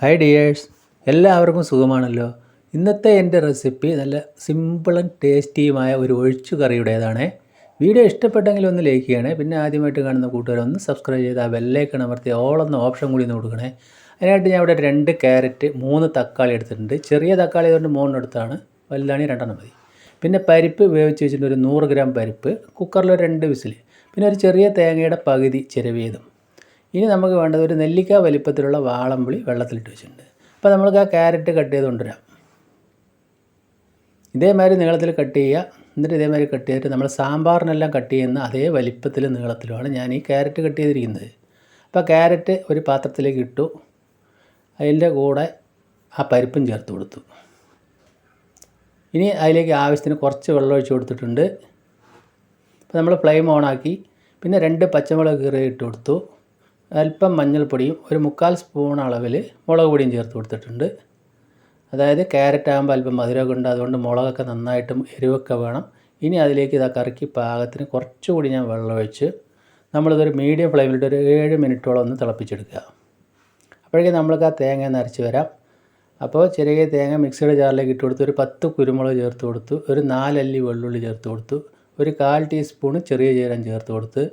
Hi dears, എല്ലാവർക്കും സുഖമാണല്ലോ. ഇന്നത്തെ എൻ്റെ റെസിപ്പി നല്ല സിമ്പിളും ടേസ്റ്റിയുമായ ഒരു ഒഴിച്ചു കറിയുടേതാണ്. വീഡിയോ ഇഷ്ടപ്പെട്ടെങ്കിൽ ഒന്ന് ലൈക്ക് ചെയ്യണേ. പിന്നെ ആദ്യമായിട്ട് കാണുന്ന കൂട്ടുകാരൊന്ന് സബ്സ്ക്രൈബ് ചെയ്ത് ആ ബെല്ലൈക്കൺ അമർത്തി ഓളെന്ന ഓപ്ഷൻ കൂടി ഒന്ന് കൊടുക്കണേ. അതിനായിട്ട് ഞാൻ ഇവിടെ 2 ക്യാരറ്റ് 3 തക്കാളി എടുത്തിട്ടുണ്ട്. ചെറിയ തക്കാളി കൊണ്ട് 3 എടുത്താണ്, വലുതാണെങ്കിൽ 2 മതി. പിന്നെ പരിപ്പ് വേവിച്ച് വെച്ചിട്ടുണ്ട്, ഒരു 100 ഗ്രാം പരിപ്പ്, കുക്കറിൽ ഒരു 2 വിസിൽ. പിന്നെ ഒരു ചെറിയ തേങ്ങയുടെ പകുതി ചിരവിയതും. ഇനി നമുക്ക് വേണ്ടത് ഒരു നെല്ലിക്ക വലിപ്പത്തിലുള്ള വാളംപുളി വെള്ളത്തിലിട്ട് വെച്ചിട്ടുണ്ട്. അപ്പോൾ നമുക്ക് ആ ക്യാരറ്റ് കട്ട് ചെയ്ത് കൊണ്ടുവരാം. ഇതേമാതിരി നീളത്തിൽ കട്ട് ചെയ്യുക. എന്നിട്ട് ഇതേമാതിരി കട്ട് ചെയ്തിട്ട് നമ്മൾ സാമ്പാറിനെല്ലാം കട്ട് ചെയ്യുന്ന അതേ വലിപ്പത്തിൽ നീളത്തിലുമാണ് ഞാൻ ഈ ക്യാരറ്റ് കട്ട് ചെയ്തിരിക്കുന്നത്. അപ്പോൾ ക്യാരറ്റ് ഒരു പാത്രത്തിലേക്ക് ഇട്ടു. അതിൻ്റെ കൂടെ ആ പരിപ്പും ചേർത്ത് കൊടുത്തു. ഇനി അതിലേക്ക് ആവശ്യത്തിന് കുറച്ച് വെള്ളം ഒഴിച്ച് കൊടുത്തിട്ടുണ്ട്. അപ്പോൾ നമ്മൾ ഫ്ലെയിം ഓണാക്കി. പിന്നെ 2 പച്ചമുളക് കീറി ഇട്ട് കൊടുത്തു. അല്പം മഞ്ഞൾപ്പൊടിയും ഒരു 1/4 സ്പൂൺ അളവിൽ മുളക് പൊടിയും ചേർത്ത് കൊടുത്തിട്ടുണ്ട്. അതായത് ക്യാരറ്റ് ആകുമ്പോൾ അല്പം മധുരമൊക്കെ ഉണ്ട്, അതുകൊണ്ട് മുളകൊക്കെ നന്നായിട്ടും എരിവൊക്കെ വേണം. ഇനി അതിലേക്ക് ഇതാ കറിക്ക് പാകത്തിന് കുറച്ചുകൂടി ഞാൻ വെള്ളം ഒഴിച്ച് നമ്മളിതൊരു മീഡിയം ഫ്ലെയിമിലിട്ട് ഒരു 7 മിനിറ്റോളം ഒന്ന് തിളപ്പിച്ചെടുക്കുക. അപ്പോഴേക്കും നമ്മൾക്ക് ആ തേങ്ങ നരച്ച് വരാം. അപ്പോൾ ചെറിയ തേങ്ങ മിക്സിയുടെ ജാറിലേക്ക് ഇട്ട് കൊടുത്ത് ഒരു 10 കുരുമുളക് ചേർത്ത് കൊടുത്തു, ഒരു 4 അല്ലി വെള്ളുള്ളി ചേർത്ത് കൊടുത്തു, ഒരു 1/4 ടീസ്പൂൺ ചെറിയ ജീരകം ചേർത്ത് കൊടുത്ത്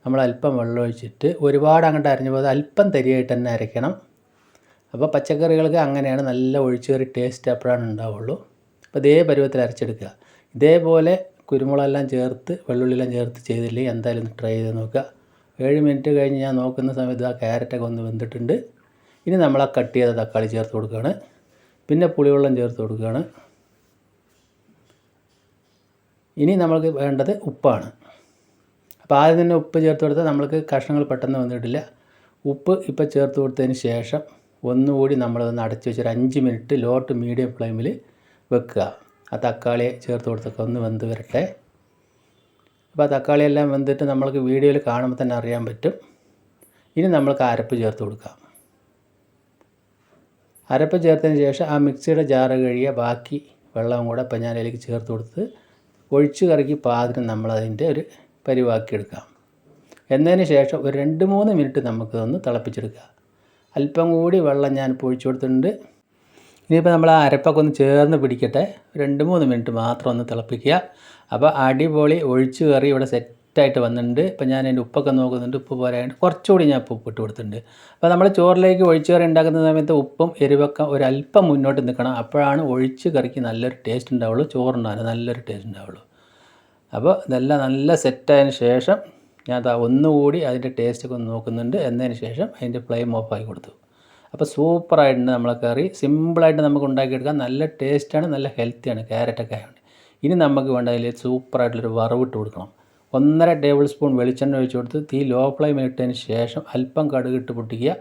നമ്മൾ അല്പം വെള്ളം ഒഴിച്ചിട്ട് ഒരുപാട് അങ്ങോട്ട് അരഞ്ഞു പോകാതെ അല്പം തരിയായിട്ട് തന്നെ അരയ്ക്കണം. അപ്പോൾ പച്ചക്കറികൾക്ക് അങ്ങനെയാണ് നല്ല ഒഴിച്ചുകറി ടേസ്റ്റ് അപ്പോഴാണ് ഉണ്ടാവുള്ളൂ. അപ്പോൾ ഇതേ പരുവത്തിൽ അരച്ചെടുക്കുക. ഇതേപോലെ കുരുമുളകെല്ലാം ചേർത്ത് വെള്ളുള്ളിയെല്ലാം ചേർത്ത് ചെയ്തില്ലെങ്കിൽ എന്തായാലും ഒന്ന് ട്രൈ ചെയ്ത് നോക്കുക. 7 മിനിറ്റ് കഴിഞ്ഞ് ഞാൻ നോക്കുന്ന സമയത്ത് ആ ക്യാരറ്റൊക്കെ ഒന്ന് വെന്തിട്ടുണ്ട്. ഇനി നമ്മൾ ആ കട്ട് ചെയ്ത തക്കാളി ചേർത്ത് കൊടുക്കുകയാണ്. പിന്നെ പുളിവെള്ളം ചേർത്ത് കൊടുക്കുകയാണ്. ഇനി നമുക്ക് വേണ്ടത് ഉപ്പാണ്. അപ്പോൾ ആദ്യം തന്നെ ഉപ്പ് ചേർത്ത് കൊടുത്താൽ നമ്മൾക്ക് കഷ്ണങ്ങൾ പെട്ടെന്ന് വന്നിട്ടില്ല. ഉപ്പ് ഇപ്പോൾ ചേർത്ത് കൊടുത്തതിന് ശേഷം ഒന്നുകൂടി നമ്മളതൊന്ന് അടച്ച് വെച്ചൊരു 5 മിനിറ്റ് ലോ ടു മീഡിയം ഫ്ലെയിമിൽ വെക്കുക. ആ തക്കാളി ചേർത്ത് കൊടുത്തൊക്കെ ഒന്ന് വെന്ത് വരട്ടെ. അപ്പോൾ ആ തക്കാളിയെല്ലാം വെന്തിട്ട് നമ്മൾക്ക് വീഡിയോയിൽ കാണുമ്പോൾ തന്നെ അറിയാൻ പറ്റും. ഇനി നമ്മൾക്ക് അരപ്പ് ചേർത്ത് കൊടുക്കാം. അരപ്പ് ചേർത്തതിന് ശേഷം ആ മിക്സിയുടെ ജാറ് കഴുകിയ ബാക്കി വെള്ളവും കൂടെ ഇപ്പം ഞാൻ അതിലേക്ക് ചേർത്ത് കൊടുത്ത് ഒഴിച്ച് കറിക്ക് പാകത്തിന് നമ്മളതിൻ്റെ ഒരു പരിവാക്കിയെടുക്കാം. എന്നതിന് ശേഷം ഒരു 2-3 മിനിറ്റ് നമുക്കിതൊന്ന് തിളപ്പിച്ചെടുക്കുക. അല്പം കൂടി വെള്ളം ഞാനിപ്പോൾ ഒഴിച്ചു കൊടുത്തിട്ടുണ്ട്. ഇനിയിപ്പോൾ നമ്മൾ ആ അരപ്പൊക്കെ ഒന്ന് ചേർന്ന് പിടിക്കട്ടെ. 2-3 മിനിറ്റ് മാത്രം ഒന്ന് തിളപ്പിക്കുക. അപ്പോൾ അടിപൊളി ഒഴിച്ച് കറി ഇവിടെ സെറ്റായിട്ട് വന്നിട്ടുണ്ട്. ഇപ്പോൾ ഞാൻ അതിൻ്റെ ഉപ്പൊക്കെ നോക്കുന്നുണ്ട്. ഉപ്പ് പോരായിട്ട് കുറച്ചുകൂടി ഞാൻ ഉപ്പ് ഇട്ട് കൊടുത്തിട്ടുണ്ട്. അപ്പോൾ നമ്മൾ ചോറിലേക്ക് ഒഴിച്ച് കറി ഉണ്ടാക്കുന്ന സമയത്ത് ഉപ്പും എരിവൊക്കെ ഒരല്പം മുന്നോട്ട് നിൽക്കണം. അപ്പോഴാണ് ഒഴിച്ച് കറിക്ക് നല്ലൊരു ടേസ്റ്റ് ഉണ്ടാവുള്ളൂ, ചോറുണ്ടാകാൻ നല്ലൊരു ടേസ്റ്റ് ഉണ്ടാവുള്ളൂ. അപ്പോൾ ഇതെല്ലാം നല്ല സെറ്റായതിന് ശേഷം ഞാൻ ഒന്നുകൂടി അതിൻ്റെ ടേസ്റ്റൊക്കെ ഒന്ന് നോക്കുന്നുണ്ട്. എന്നതിന് ശേഷം അതിൻ്റെ ഫ്ലെയിം ഓഫാക്കി കൊടുത്തു. അപ്പോൾ സൂപ്പറായിട്ടുണ്ട് നമ്മളെ കറി. സിമ്പിളായിട്ട് നമുക്ക് ഉണ്ടാക്കിയെടുക്കാം. നല്ല ടേസ്റ്റാണ്, നല്ല ഹെൽത്തിയാണ് ക്യാരറ്റൊക്കെ ആയതുകൊണ്ട്. ഇനി നമുക്ക് വേണ്ട അതിൽ സൂപ്പറായിട്ടുള്ളൊരു വറവിട്ട് കൊടുക്കണം. 1.5 ടേബിൾ സ്പൂൺ വെളിച്ചെണ്ണ ഒഴിച്ച് കൊടുത്ത് തീ ലോ ഫ്ലെയിമിൽ ഇട്ടതിന് ശേഷം അല്പം കടുകിട്ട് പൊട്ടിക്കുക.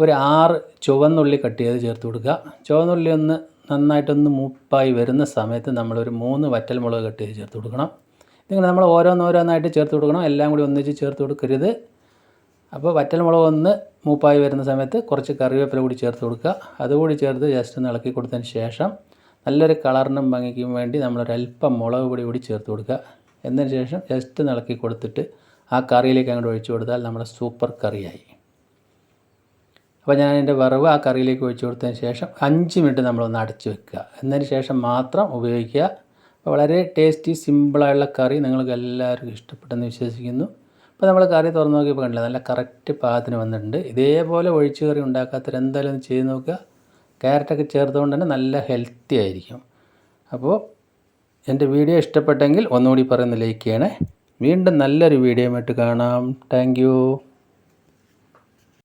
ഒരു 6 ചുവന്നുള്ളി കട്ട് ചെയ്ത് ചേർത്ത് കൊടുക്കുക. ചുവന്നുള്ളി ഒന്ന് നന്നായിട്ടൊന്ന് മൂപ്പായി വരുന്ന സമയത്ത് നമ്മളൊരു 3 വറ്റൽമുളക് കട്ട് ചെയ്ത് ചേർത്ത് കൊടുക്കണം. ഇതിങ്ങനെ നമ്മൾ ഓരോന്നോരോന്നായിട്ട് ചേർത്ത് കൊടുക്കണം, എല്ലാം കൂടി ഒന്നിച്ച് ചേർത്ത് കൊടുക്കരുത്. അപ്പോൾ വറ്റൽമുളക് ഒന്ന് മൂപ്പായി വരുന്ന സമയത്ത് കുറച്ച് കറിവേപ്പില കൂടി ചേർത്ത് കൊടുക്കുക. അതുകൂടി ചേർത്ത് ജസ്റ്റ് ഒന്ന് ഇളക്കി കൊടുത്തതിന് ശേഷം നല്ലൊരു കളറിനും ഭംഗിക്കും വേണ്ടി നമ്മളൊരല്പം മുളക് പൊടി കൂടി ചേർത്ത് കൊടുക്കുക. എന്നതിന് ശേഷം ജസ്റ്റ് ഒന്ന് ഇളക്കി കൊടുത്തിട്ട് ആ കറിയിലേക്ക് അങ്ങോട്ട് ഒഴിച്ചു കൊടുത്താൽ നമ്മുടെ സൂപ്പർ കറിയായി. അപ്പോൾ ഞാൻ അതിൻ്റെ വറവ് ആ കറിയിലേക്ക് ഒഴിച്ച് കൊടുത്തതിന് ശേഷം 5 മിനിറ്റ് നമ്മളൊന്ന് അടച്ച് വെക്കുക. എന്നതിന് ശേഷം മാത്രം ഉപയോഗിക്കുക. അപ്പോൾ വളരെ ടേസ്റ്റി സിമ്പിളായുള്ള കറി നിങ്ങൾക്ക് എല്ലാവർക്കും ഇഷ്ടപ്പെട്ടെന്ന് വിശ്വസിക്കുന്നു. അപ്പോൾ നമ്മൾ കറി തുറന്ന് നോക്കിയപ്പോൾ കണ്ടില്ല, നല്ല കറക്റ്റ് പാകത്തിന് വന്നിട്ടുണ്ട്. ഇതേപോലെ ഒഴിച്ച് കറി ഉണ്ടാക്കാത്തവർ എന്തായാലും ഒന്ന് ചെയ്ത് നോക്കുക. ക്യാരറ്റൊക്കെ ചേർത്തുകൊണ്ട് തന്നെ നല്ല ഹെൽത്തി ആയിരിക്കും. അപ്പോൾ എൻ്റെ വീഡിയോ ഇഷ്ടപ്പെട്ടെങ്കിൽ ഒന്നുകൂടി പറയുന്ന ലൈക്ക് ചെയ്യണേ. വീണ്ടും നല്ലൊരു വീഡിയോയുമായിട്ട് കാണാം. Thank you.